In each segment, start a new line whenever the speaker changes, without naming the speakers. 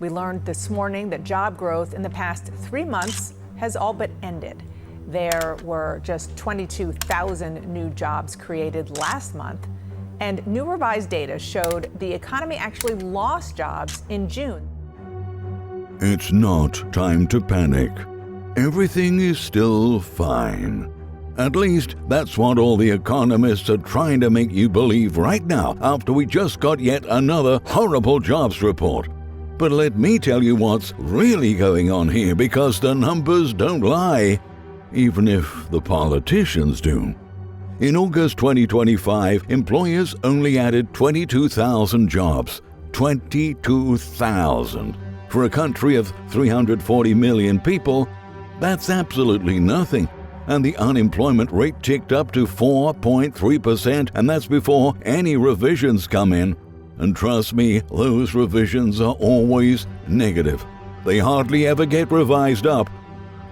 We learned this morning that job growth in the past 3 months has all but ended. There were just 22,000 new jobs created last month, and new revised data showed the economy actually lost jobs in June.
It's not time to panic. Everything is still fine. At least that's what all the economists are trying to make you believe right now after we just got yet another horrible jobs report. But let me tell you what's really going on here, because the numbers don't lie, even if the politicians do. In August 2025, employers only added 22,000 jobs. 22,000. For a country of 340 million people, that's absolutely nothing. And the unemployment rate ticked up to 4.3%, and that's before any revisions come in. And trust me, those revisions are always negative. They hardly ever get revised up.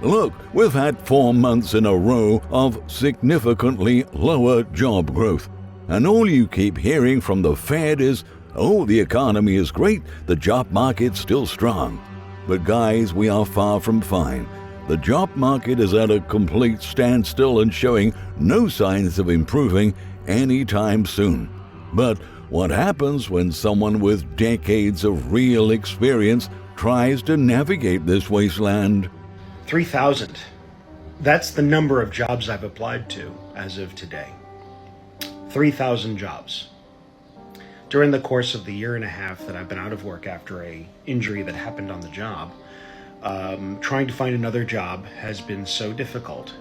Look, we've had 4 months in a row of significantly lower job growth. And all you keep hearing from the Fed is, oh, the economy is great, the job market's still strong. But guys, we are far from fine. The job market is at a complete standstill and showing no signs of improving anytime soon. But what happens when someone with decades of real experience tries to navigate this wasteland?
3,000. That's the number of jobs I've applied to as of today. 3,000 jobs. During the course of the year and a half that I've been out of work after an injury that happened on the job, trying to find another job has been so difficult.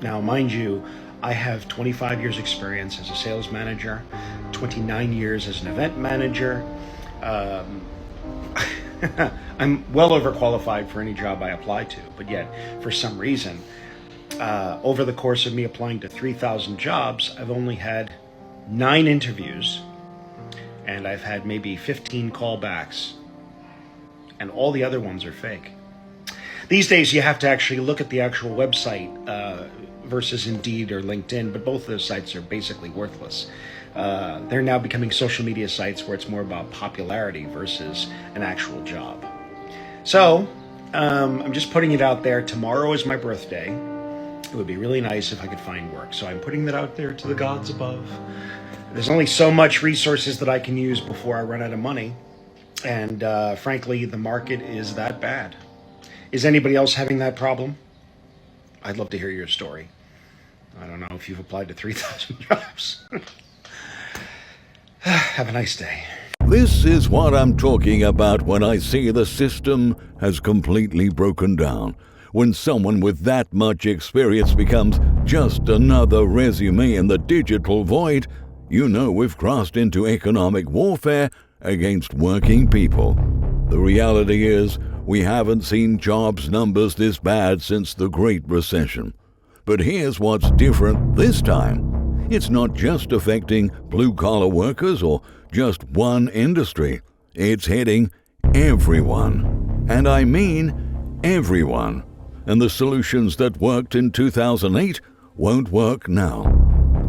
Now, mind you, I have 25 years experience as a sales manager, 29 years as an event manager. I'm well overqualified for any job I apply to, but yet, for some reason, over the course of me applying to 3,000 jobs, I've only had 9 interviews, and I've had maybe 15 callbacks, and all the other ones are fake. These days, you have to actually look at the actual website versus Indeed or LinkedIn, but both of those sites are basically worthless. They're now becoming social media sites where it's more about popularity versus an actual job. So, I'm just putting it out there. Tomorrow is my birthday. It would be really nice if I could find work. So I'm putting that out there to the gods above. There's only so much resources that I can use before I run out of money. And frankly, the market is that bad. Is anybody else having that problem? I'd love to hear your story. I don't know if you've applied to 3,000 jobs. Have a nice day.
This is what I'm talking about when I say the system has completely broken down. When someone with that much experience becomes just another resume in the digital void, you know we've crossed into economic warfare against working people. The reality is, we haven't seen jobs numbers this bad since the Great Recession. But here's what's different this time. It's not just affecting blue-collar workers or just one industry. It's hitting everyone. And I mean everyone. And the solutions that worked in 2008 won't work now.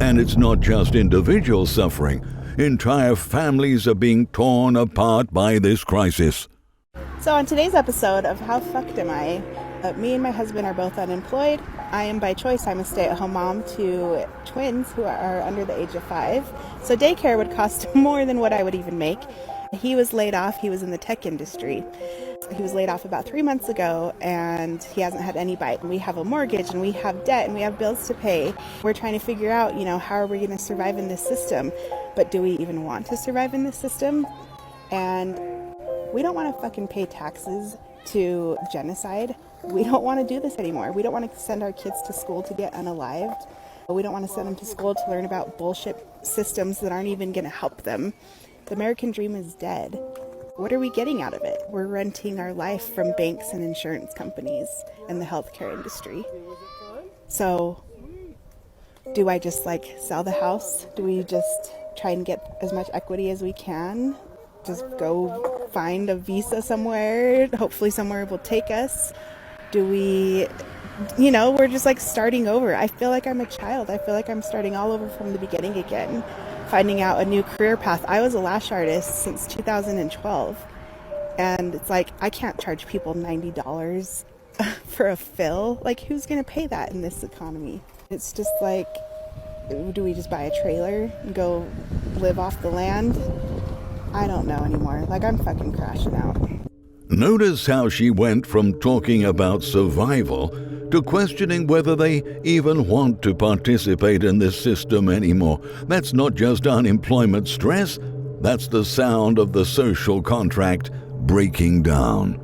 And it's not just individuals suffering. Entire families are being torn apart by this crisis.
So on today's episode of How Fucked Am I? Me and my husband are both unemployed. I am by choice. I'm a stay-at-home mom to twins who are under the age of 5. So daycare would cost more than what I would even make. He was laid off. He was in the tech industry. He was laid off about 3 months ago, and he hasn't had any bite. We have a mortgage, and we have debt, and we have bills to pay. We're trying to figure out, how are we going to survive in this system? But do we even want to survive in this system? And we don't want to fucking pay taxes to genocide. We don't want to do this anymore. We don't want to send our kids to school to get unalived. We don't want to send them to school to learn about bullshit systems that aren't even going to help them. The American dream is dead. What are we getting out of it? We're renting our life from banks and insurance companies and the healthcare industry. So, do I just sell the house? Do we just try and get as much equity as we can? Just go find a visa somewhere, hopefully somewhere will take us? Do we, we're just starting over. I feel like I'm a child. I feel like I'm starting all over from the beginning again, finding out a new career path. I was a lash artist since 2012, And it's like, I can't charge people $90 for a fill. Like, who's going to pay that in this economy? It's just like, do we just buy a trailer and go live off the land? I don't know anymore. Like, I'm fucking crashing out.
Notice how she went from talking about survival to questioning whether they even want to participate in this system anymore. That's not just unemployment stress, that's the sound of the social contract breaking down.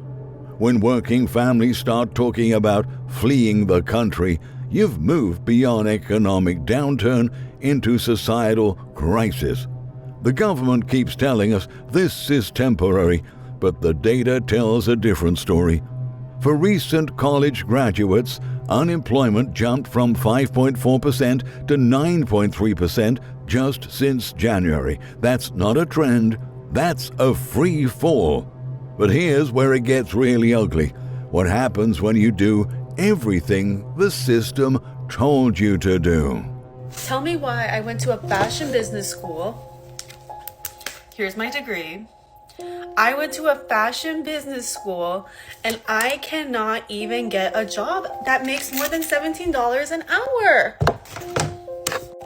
When working families start talking about fleeing the country, you've moved beyond economic downturn into societal crisis. The government keeps telling us this is temporary, but the data tells a different story. For recent college graduates, unemployment jumped from 5.4% to 9.3% just since January. That's not a trend, that's a free fall. But here's where it gets really ugly. What happens when you do everything the system told you to do?
Tell me why I went to a fashion business school. Here's my degree. I went to a fashion business school and I cannot even get a job that makes more than $17 an hour.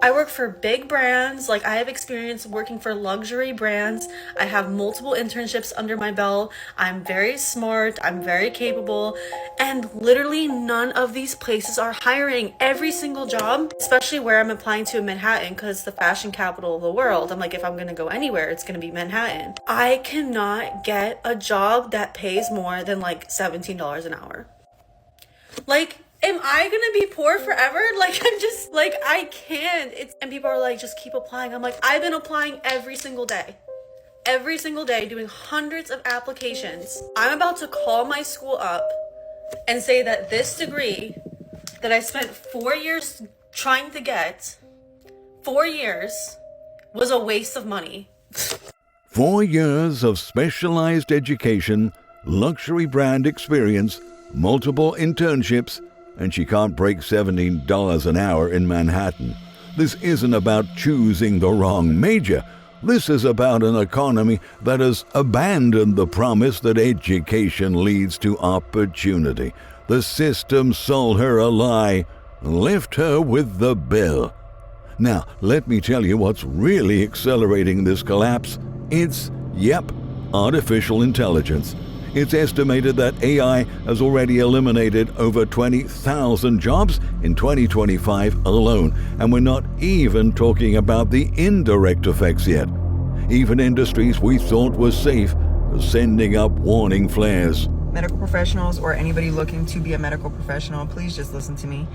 I work for big brands. Like, I have experience working for luxury brands. I have multiple internships under my belt. I'm very smart. I'm very capable. And literally none of these places are hiring. Every single job, especially where I'm applying to in Manhattan, because it's the fashion capital of the world. I'm like, if I'm going to go anywhere, it's going to be Manhattan. I cannot get a job that pays more than like $17 an hour. Like, am I gonna be poor forever? Like, I'm just like, I can't. And people are like, just keep applying. I'm like, I've been applying every single day, doing hundreds of applications. I'm about to call my school up and say that this degree that I spent 4 years trying to get, 4 years, was a waste of money.
4 years of specialized education, luxury brand experience, multiple internships, and she can't break $17 an hour in Manhattan. This isn't about choosing the wrong major. This is about an economy that has abandoned the promise that education leads to opportunity. The system sold her a lie and left her with the bill. Now, let me tell you what's really accelerating this collapse. It's, artificial intelligence. It's estimated that AI has already eliminated over 20,000 jobs in 2025 alone, and we're not even talking about the indirect effects yet. Even industries we thought were safe are sending up warning flares.
Medical professionals or anybody looking to be a medical professional, please just listen to me.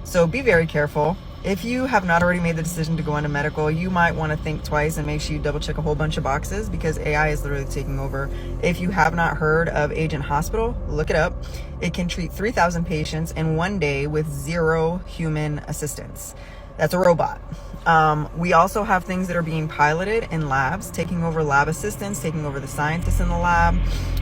So be very careful. If you have not already made the decision to go into medical, you might want to think twice and make sure you double check a whole bunch of boxes, because AI is literally taking over. If you have not heard of Agent Hospital, look it up. It can treat 3,000 patients in one day with 0 human assistance. That's a robot. We also have things that are being piloted in labs, taking over lab assistants, taking over the scientists in the lab.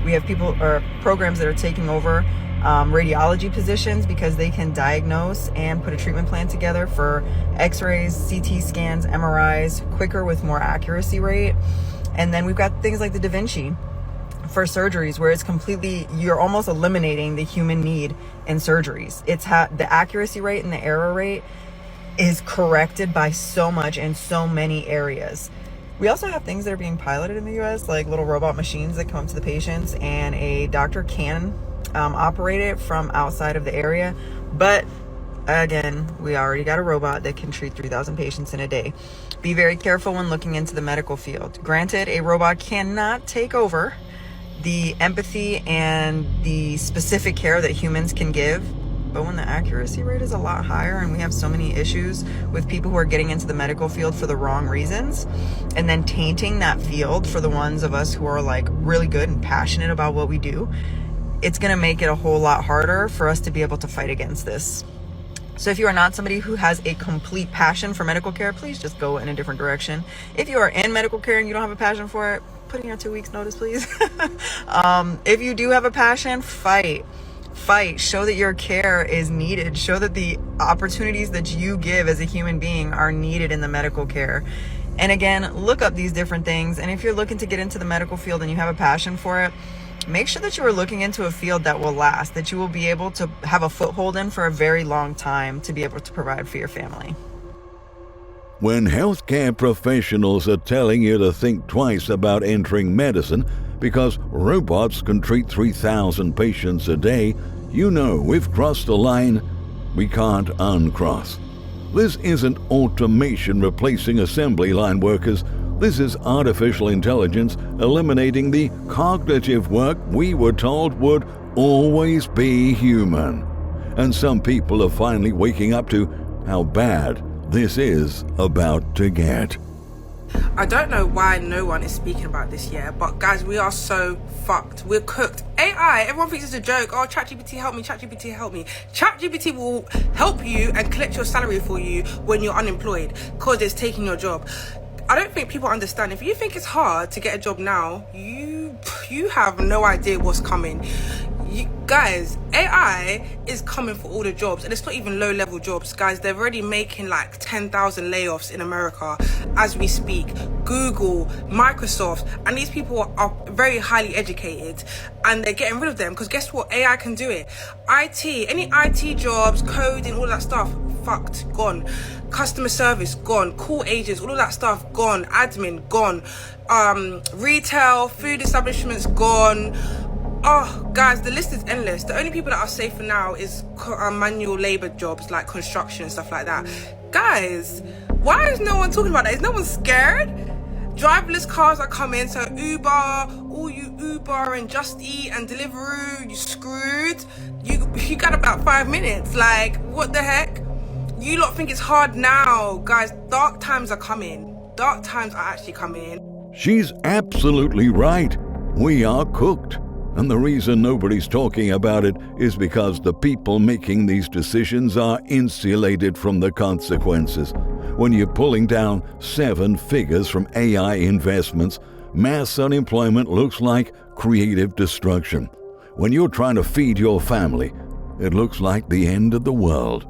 We have people or programs that are taking over radiology positions, because they can diagnose and put a treatment plan together for x-rays, CT scans, MRIs quicker with more accuracy rate. And then we've got things like the Da Vinci for surgeries, where it's completely, you're almost eliminating the human need in surgeries. It's the accuracy rate and the error rate is corrected by so much in so many areas. We also have things that are being piloted in the US, like little robot machines that come up to the patients, and a doctor can operate it from outside of the area. But again, we already got a robot that can treat 3,000 patients in a day. Be very careful when looking into the medical field. Granted, a robot cannot take over the empathy and the specific care that humans can give. But when the accuracy rate is a lot higher, and we have so many issues with people who are getting into the medical field for the wrong reasons, and then tainting that field for the ones of us who are like really good and passionate about what we do, it's going to make it a whole lot harder for us to be able to fight against this. So if you are not somebody who has a complete passion for medical care, please just go in a different direction. If you are in medical care and you don't have a passion for it, put in your 2 weeks notice, please. If you do have a passion, fight. Show that your care is needed. Show that the opportunities that you give as a human being are needed in the medical care. And again, look up these different things. And if you're looking to get into the medical field and you have a passion for it, make sure that you are looking into a field that will last, that you will be able to have a foothold in for a very long time to be able to provide for your family.
When healthcare professionals are telling you to think twice about entering medicine because robots can treat 3,000 patients a day, you know we've crossed a line we can't uncross. This isn't automation replacing assembly line workers. This is artificial intelligence eliminating the cognitive work we were told would always be human. And some people are finally waking up to how bad this is about to get.
I don't know why no one is speaking about this yet, but guys, we are so fucked. We're cooked. AI, everyone thinks it's a joke. Oh, ChatGPT help me, ChatGPT help me. ChatGPT will help you and collect your salary for you when you're unemployed because it's taking your job. I don't think people understand. If you think it's hard to get a job now, you have no idea what's coming. Guys, AI is coming for all the jobs, and it's not even low-level jobs. Guys, they're already making like 10,000 layoffs in America as we speak. Google, Microsoft, and these people are very highly educated, and they're getting rid of them because guess what? AI can do it. IT, any IT jobs, coding, all that stuff, fucked, gone. Customer service, gone. Call agents, all of that stuff, gone. Admin, gone. Retail, food establishments, gone. Oh, guys, the list is endless. The only people that are safe for now is manual labor jobs like construction and stuff like that. Guys, why is no one talking about that? Is no one scared? Driverless cars are coming, so Uber, all you Uber and Just Eat and Deliveroo, you screwed. You got about 5 minutes. Like, what the heck? You lot think it's hard now. Guys, dark times are coming. Dark times are actually coming.
She's absolutely right. We are cooked. And the reason nobody's talking about it is because the people making these decisions are insulated from the consequences. When you're pulling down 7 figures from AI investments, mass unemployment looks like creative destruction. When you're trying to feed your family, it looks like the end of the world.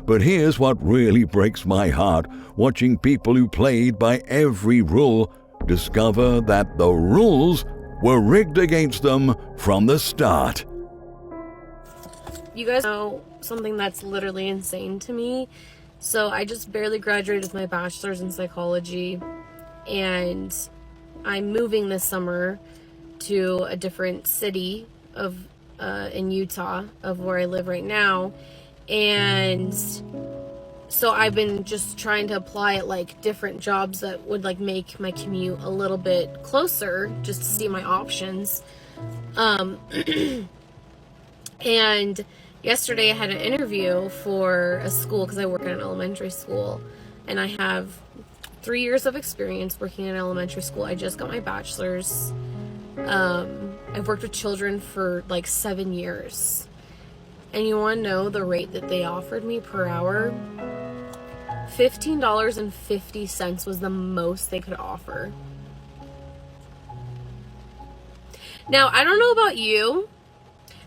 But here's what really breaks my heart, watching people who played by every rule discover that the rules were rigged against them from the start.
You guys know something that's literally insane to me. So I just barely graduated with my bachelor's in psychology, and I'm moving this summer to a different city of in Utah of where I live right now. And so I've been just trying to apply at like different jobs that would like make my commute a little bit closer, just to see my options. And yesterday I had an interview for a school because I work at an elementary school, and I have 3 years of experience working in elementary school. I just got my bachelor's. I've worked with children for like 7 years. And you want to know the rate that they offered me per hour? $15.50 was the most they could offer. Now, I don't know about you,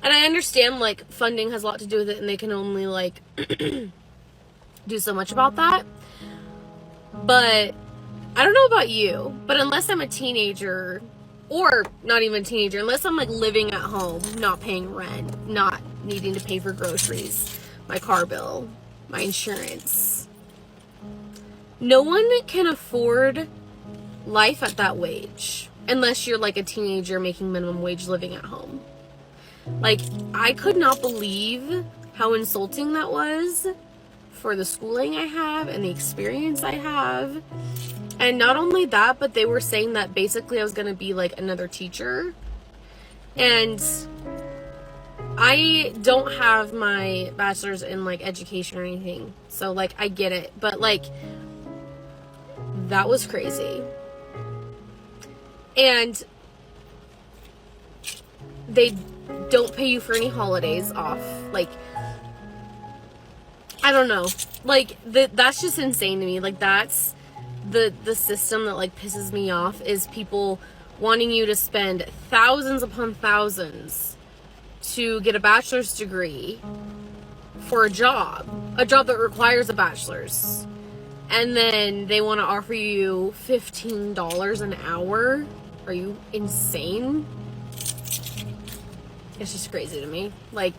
and I understand like funding has a lot to do with it and they can only like do so much about that. But I don't know about you, but unless I'm a teenager, or not even a teenager, unless I'm like living at home, not paying rent, not needing to pay for groceries, my car bill, my insurance, no one can afford life at that wage unless you're like a teenager making minimum wage living at home. Like, I could not believe how insulting that was for the schooling I have and the experience I have. And not only that, but they were saying that basically I was going to be like another teacher. And I don't have my bachelor's in like education or anything. So like I get it. But like that was crazy. And they don't pay you for any holidays off. Like, I don't know. Like that's just insane to me. Like that's the system that like pisses me off, is people wanting you to spend thousands upon thousands to get a bachelor's degree for a job that requires a bachelor's, and then they want to offer you $15 an hour. Are you insane? It's just crazy to me. Like,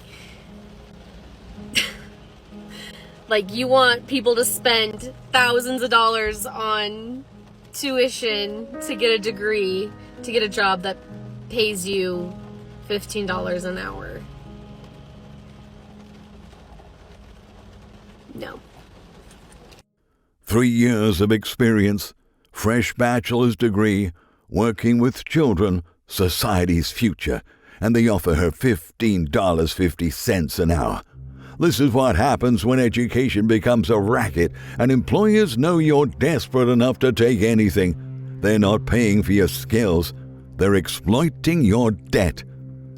like you want people to spend thousands of dollars on tuition to get a degree, to get a job that pays you $15 an hour. No.
3 years of experience, fresh bachelor's degree, working with children, society's future, and they offer her $15.50 an hour. This is what happens when education becomes a racket and employers know you're desperate enough to take anything. They're not paying for your skills, they're exploiting your debt.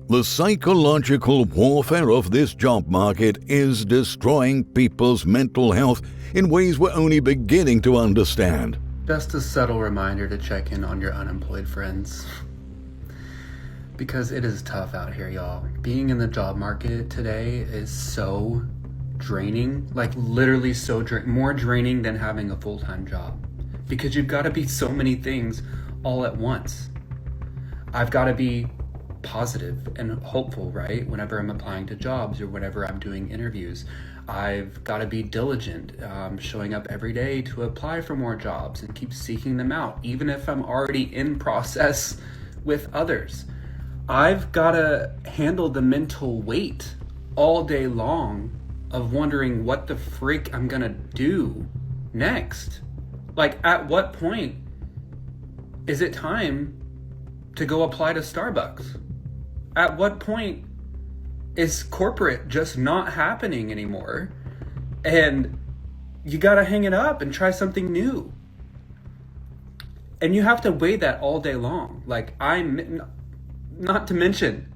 The psychological warfare of this job market is destroying people's mental health in ways we're only beginning to understand.
Just a subtle reminder to check in on your unemployed friends. Because it is tough out here, y'all. Being in the job market today is so draining, like literally so more draining than having a full-time job. Because you've got to be so many things all at once. I've got to be positive and hopeful, right? Whenever I'm applying to jobs or whenever I'm doing interviews, I've got to be diligent, showing up every day to apply for more jobs and keep seeking them out, even if I'm already in process with others. I've got to handle the mental weight all day long of wondering what the freak I'm gonna do next. Like, at what point is it time to go apply to Starbucks? At what point is corporate just not happening anymore? And you gotta hang it up and try something new. And you have to weigh that all day long. Like, not to mention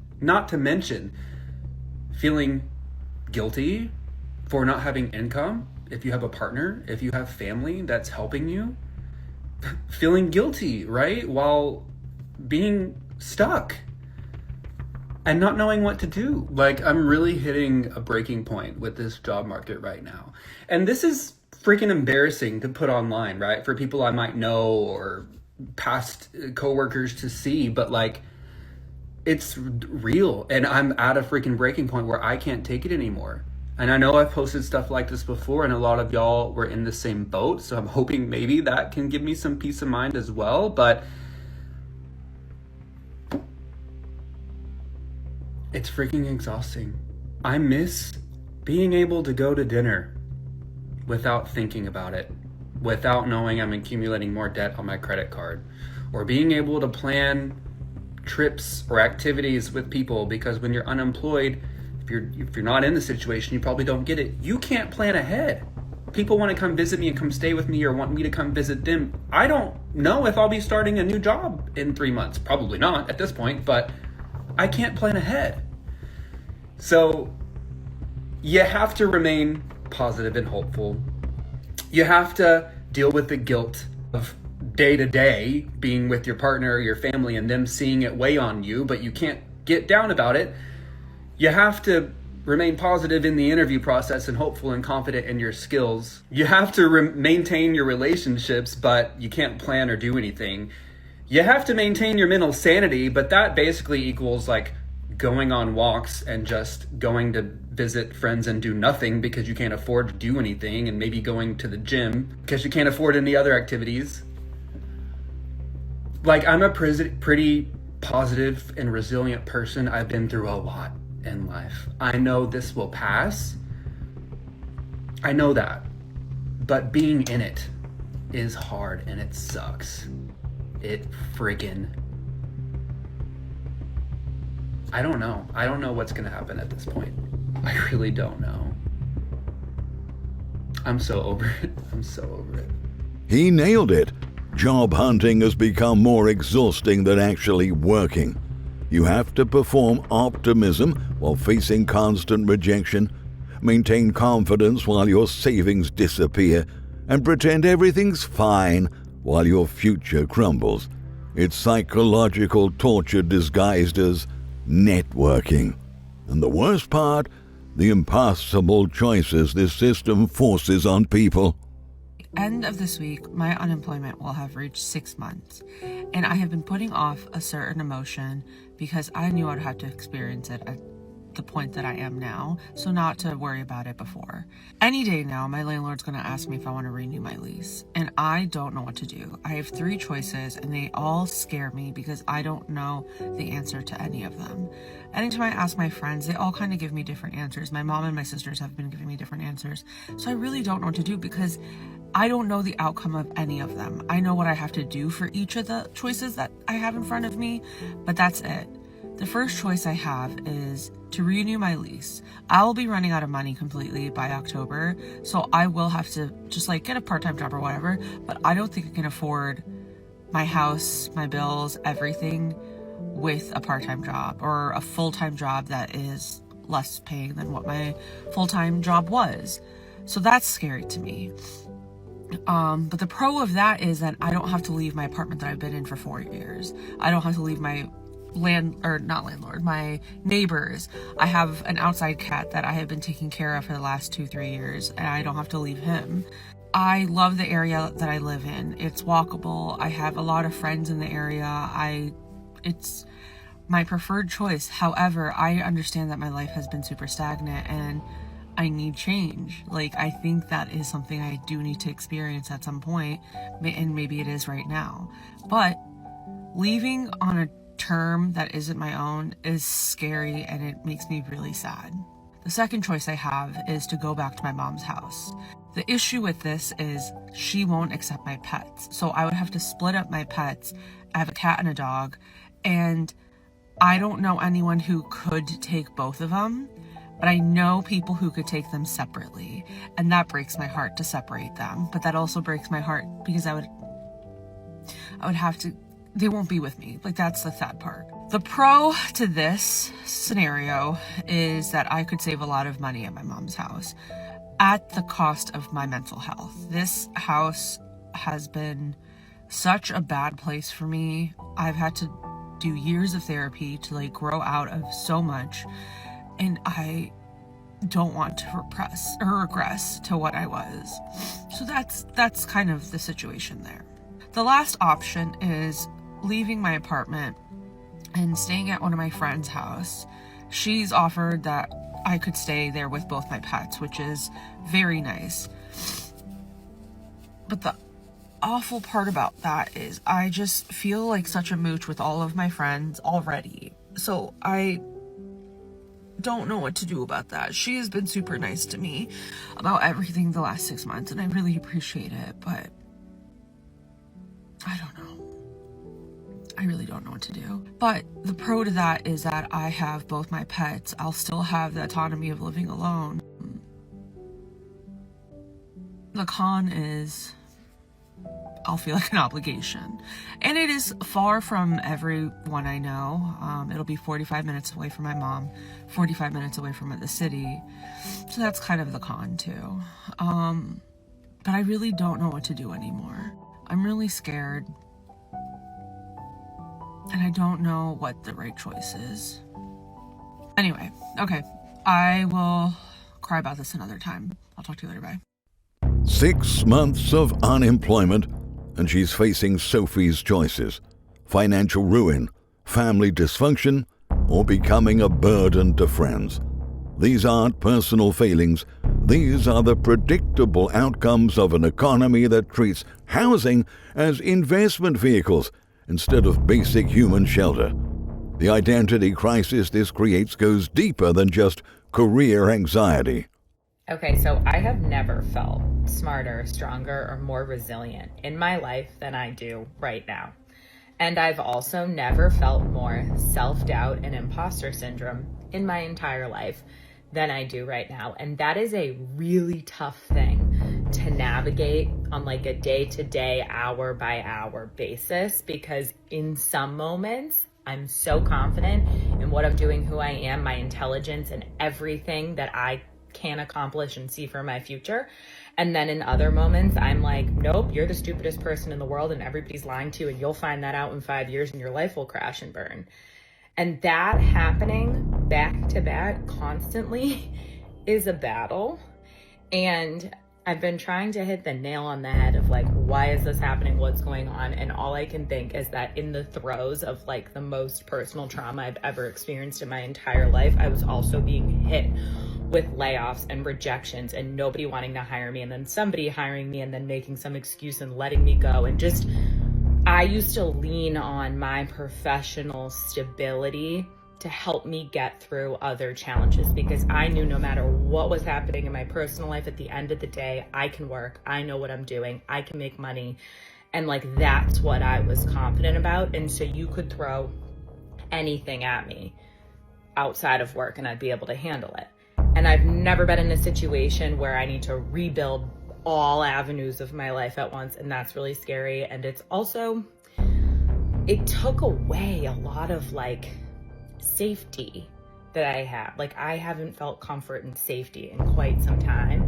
feeling guilty for not having income. If you have a partner, if you have family that's helping you, feeling guilty, right? While being stuck and not knowing what to do. Like, I'm really hitting a breaking point with this job market right now. And this is freaking embarrassing to put online, right? For people I might know or past coworkers to see, but like, it's real. And I'm at a freaking breaking point where I can't take it anymore. And I know I've posted stuff like this before and a lot of y'all were in the same boat. So I'm hoping maybe that can give me some peace of mind as well. But it's freaking exhausting. I miss being able to go to dinner without thinking about it, without knowing I'm accumulating more debt on my credit card, or being able to plan trips or activities with people, because when you're unemployed, if you're not in the situation, you probably don't get it. You can't plan ahead. People want to come visit me and come stay with me or want me to come visit them. I don't know if I'll be starting a new job in 3 months. Probably not at this point, but I can't plan ahead. So you have to remain positive and hopeful. You have to deal with the guilt of day to day being with your partner or your family and them seeing it weigh on you, but you can't get down about it. You have to remain positive in the interview process and hopeful and confident in your skills. You have to maintain your relationships, but you can't plan or do anything. You have to maintain your mental sanity, but that basically equals like going on walks and just going to visit friends and do nothing because you can't afford to do anything, and maybe going to the gym because you can't afford any other activities. Like, I'm a pretty positive and resilient person. I've been through a lot in life. I know this will pass. I know that. But being in it is hard and it sucks. It friggin'. I don't know. I don't know what's gonna happen at this point. I really don't know. I'm so over it. I'm so over it.
He nailed it. Job hunting has become more exhausting than actually working. You have to perform optimism while facing constant rejection, maintain confidence while your savings disappear, and pretend everything's fine while your future crumbles. It's psychological torture disguised as networking. And the worst part, the impossible choices this system forces on people.
end of this week, my unemployment will have reached 6 months, and I have been putting off a certain emotion because I knew I'd have to experience it at the point that I am now, so not to worry about it before. Any day now, my landlord's going to ask me if I want to renew my lease, and I don't know what to do. I have 3 choices, and they all scare me because I don't know the answer to any of them. Anytime I ask my friends, they all kind of give me different answers. My mom and my sisters have been giving me different answers, so I really don't know what to do because I don't know the outcome of any of them. I know what I have to do for each of the choices that I have in front of me, but that's it. The first choice I have is to renew my lease. I will be running out of money completely by October, so I will have to just like get a part-time job or whatever, but I don't think I can afford my house, my bills, everything with a part-time job or a full-time job that is less paying than what my full-time job was. So that's scary to me. But the pro of that is that I don't have to leave my apartment that I've been in for 4 years. I don't have to leave my my neighbors. I have an outside cat that I have been taking care of for the last 2-3 years, and I don't have to leave him. I love the area that I live in. It's walkable. I have a lot of friends in the area. It's my preferred choice. However, I understand that my life has been super stagnant and I need change. Like, I think that is something I do need to experience at some point, and maybe it is right now. But leaving on a term that isn't my own is scary, and it makes me really sad. The second choice I have is to go back to my mom's house. The issue with this is she won't accept my pets, so I would have to split up my pets. I have a cat and a dog, and I don't know anyone who could take both of them, but I know people who could take them separately, and that breaks my heart to separate them. But that also breaks my heart because I would have to, they won't be with me. Like, that's the sad part. The pro to this scenario is that I could save a lot of money at my mom's house at the cost of my mental health. This house has been such a bad place for me. I've had to do years of therapy to like grow out of so much, and I don't want to regress to what I was. So that's kind of the situation there. The last option is leaving my apartment and staying at one of my friend's house. She's offered that I could stay there with both my pets, which is very nice. But the awful part about that is I just feel like such a mooch with all of my friends already. So I don't know what to do about that. She has been super nice to me about everything the last 6 months, and I really appreciate it, but I don't know. I really don't know what to do. But the pro to that is that I have both my pets. I'll still have the autonomy of living alone. The con is I'll feel like an obligation. And it is far from everyone I know. It'll be 45 minutes away from my mom, 45 minutes away from the city. So that's kind of the con too. But I really don't know what to do anymore. I'm really scared. And I don't know what the right choice is. Anyway, okay. I will cry about this another time. I'll talk to you later. Bye.
6 months of unemployment, and she's facing Sophie's choices: financial ruin, family dysfunction, or becoming a burden to friends. These aren't personal failings. These are the predictable outcomes of an economy that treats housing as investment vehicles instead of basic human shelter. The identity crisis this creates goes deeper than just career anxiety.
Okay, so I have never felt smarter, stronger, or more resilient in my life than I do right now. And I've also never felt more self-doubt and imposter syndrome in my entire life than I do right now. And that is a really tough thing to navigate on like a day-to-day, hour-by-hour basis, because in some moments, I'm so confident in what I'm doing, who I am, my intelligence, and everything that I can accomplish and see for my future. And then in other moments, I'm like, nope, you're the stupidest person in the world and everybody's lying to you, and you'll find that out in 5 years and your life will crash and burn. And that happening back to back constantly is a battle. And I've been trying to hit the nail on the head of like, why is this happening? What's going on? And all I can think is that in the throes of like the most personal trauma I've ever experienced in my entire life, I was also being hit with layoffs and rejections and nobody wanting to hire me, and then somebody hiring me and then making some excuse and letting me go. And just, I used to lean on my professional stability to help me get through other challenges, because I knew no matter what was happening in my personal life, at the end of the day, I can work, I know what I'm doing, I can make money. And like, that's what I was confident about. And so you could throw anything at me outside of work and I'd be able to handle it. And I've never been in a situation where I need to rebuild all avenues of my life at once. And that's really scary. And it's also, it took away a lot of like safety that I have. Like, I haven't felt comfort and safety in quite some time.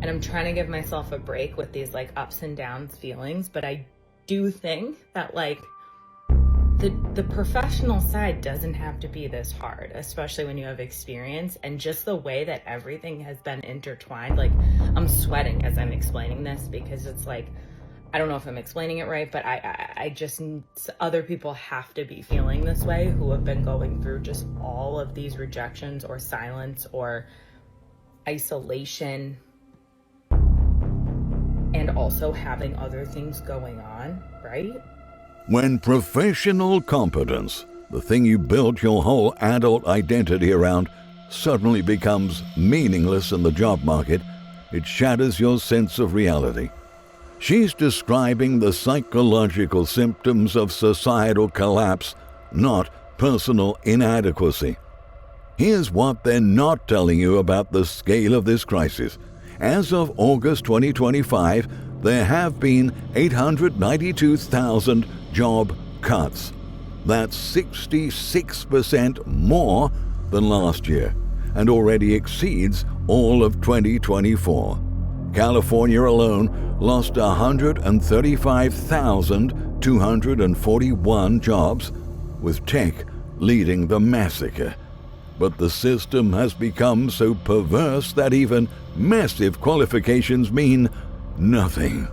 And I'm trying to give myself a break with these like ups and downs feelings. But I do think that like the professional side doesn't have to be this hard, especially when you have experience, and just the way that everything has been intertwined. Like, I'm sweating as I'm explaining this because it's like, I don't know if I'm explaining it right, but I just, other people have to be feeling this way who have been going through just all of these rejections or silence or isolation, and also having other things going on, right?
When professional competence, the thing you built your whole adult identity around, suddenly becomes meaningless in the job market, it shatters your sense of reality. She's describing the psychological symptoms of societal collapse, not personal inadequacy. Here's what they're not telling you about the scale of this crisis. As of August 2025, there have been 892,000 job cuts. That's 66% more than last year, and already exceeds all of 2024. California alone lost 135,241 jobs, with tech leading the massacre. But the system has become so perverse that even massive qualifications mean nothing.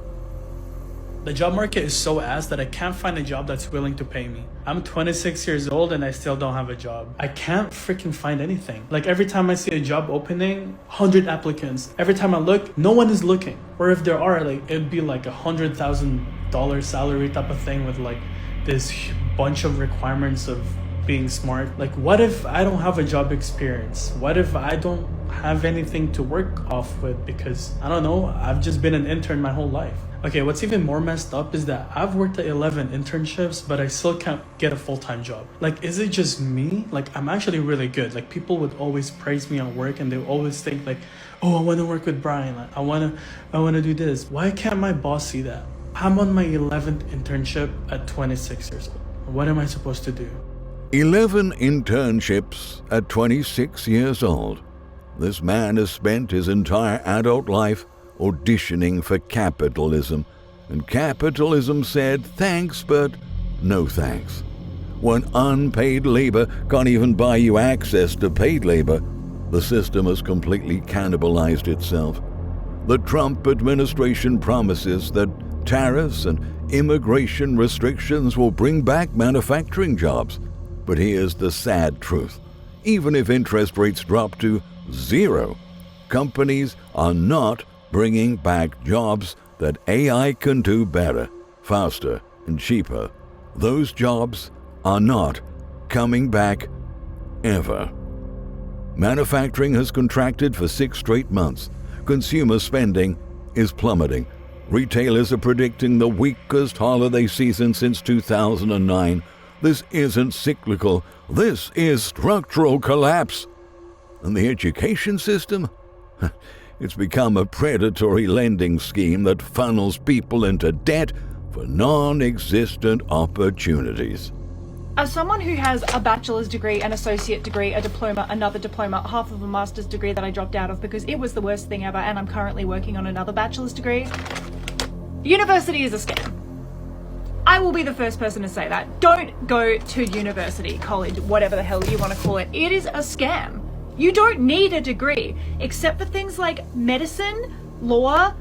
The job market is so ass that I can't find a job that's willing to pay me. I'm 26 years old and I still don't have a job. I can't freaking find anything. Like, every time I see a job opening, 100 applicants. Every time I look, no one is looking. Or if there are, like, it'd be like $100,000 salary type of thing with like this bunch of requirements of being smart. Like, what if I don't have a job experience? What if I don't have anything to work off with because, I don't know, I've just been an intern my whole life? Okay, what's even more messed up is that I've worked at 11 internships, but I still can't get a full-time job. Like, is it just me? Like, I'm actually really good. Like, people would always praise me at work and they always think like, oh, I want to work with Brian. Like, I want to do this. Why can't my boss see that? I'm on my 11th internship at 26 years old. What am I supposed to do?
11 internships at 26 years old. This man has spent his entire adult life auditioning for capitalism, and capitalism said thanks, but no thanks. When unpaid labor can't even buy you access to paid labor, the system has completely cannibalized itself. The Trump administration promises that tariffs and immigration restrictions will bring back manufacturing jobs. But here's the sad truth. Even if interest rates drop to zero, companies are not bringing back jobs that AI can do better, faster, and cheaper. Those jobs are not coming back ever. Manufacturing has contracted for 6 straight months. Consumer spending is plummeting. Retailers are predicting the weakest holiday season since 2009. This isn't cyclical. This is structural collapse. And the education system? It's become a predatory lending scheme that funnels people into debt for non-existent opportunities.
As someone who has a bachelor's degree, an associate degree, a diploma, another diploma, half of a master's degree that I dropped out of because it was the worst thing ever, and I'm currently working on another bachelor's degree, university is a scam. I will be the first person to say that. Don't go to university, college, whatever the hell you want to call it. It is a scam. You don't need a degree, except for things like medicine, law,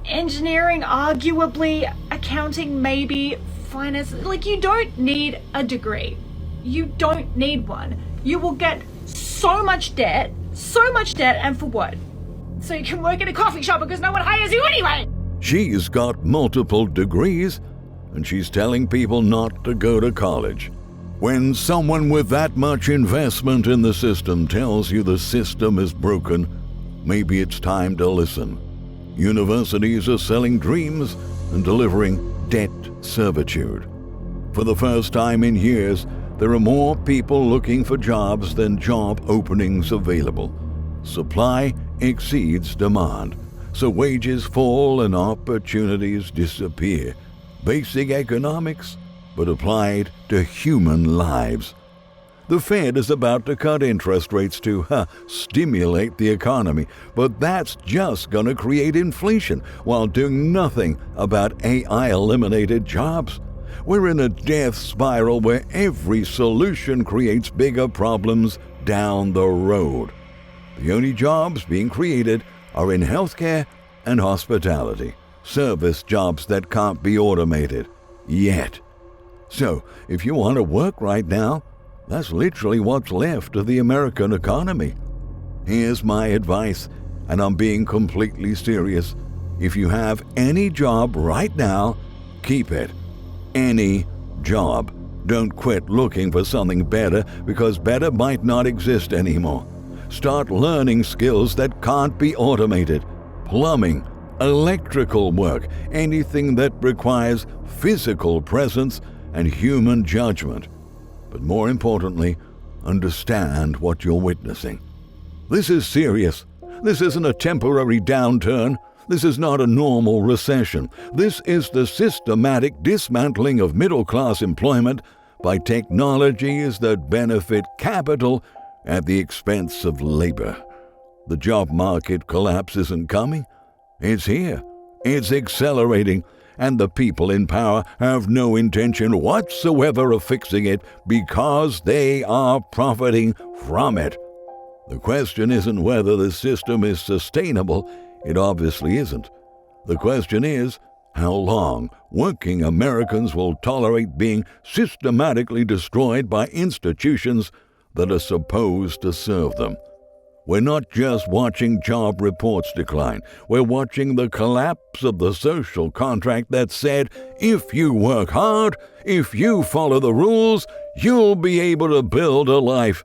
engineering, arguably, accounting, maybe, finance. Like, you don't need a degree. You don't need one. You will get so much debt, and for what? So you can work at a coffee shop because no one hires you anyway!
She's got multiple degrees, and she's telling people not to go to college. When someone with that much investment in the system tells you the system is broken, maybe it's time to listen. Universities are selling dreams and delivering debt servitude. For the first time in years, there are more people looking for jobs than job openings available. Supply exceeds demand, so wages fall and opportunities disappear. Basic economics, but applied to human lives. The Fed is about to cut interest rates to stimulate the economy, but that's just going to create inflation while doing nothing about AI-eliminated jobs. We're in a death spiral where every solution creates bigger problems down the road. The only jobs being created are in healthcare and hospitality, service jobs that can't be automated yet. So, if you want to work right now, that's literally what's left of the American economy. Here's my advice, and I'm being completely serious. If you have any job right now, keep it. Any job. Don't quit looking for something better, because better might not exist anymore. Start learning skills that can't be automated. Plumbing, electrical work, anything that requires physical presence and human judgment. But more importantly, understand what you're witnessing. This is serious. This isn't a temporary downturn. This is not a normal recession. This is the systematic dismantling of middle-class employment by technologies that benefit capital at the expense of labor. The job market collapse isn't coming. It's here. It's accelerating. And the people in power have no intention whatsoever of fixing it because they are profiting from it. The question isn't whether the system is sustainable. It obviously isn't. The question is how long working Americans will tolerate being systematically destroyed by institutions that are supposed to serve them. We're not just watching job reports decline. We're watching the collapse of the social contract that said, if you work hard, if you follow the rules, you'll be able to build a life.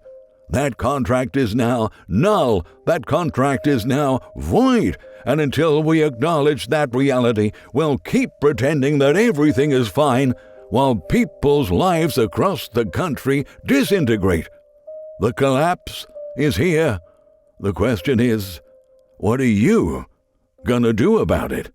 That contract is now null. That contract is now void. And until we acknowledge that reality, we'll keep pretending that everything is fine while people's lives across the country disintegrate. The collapse is here. The question is, what are you gonna do about it?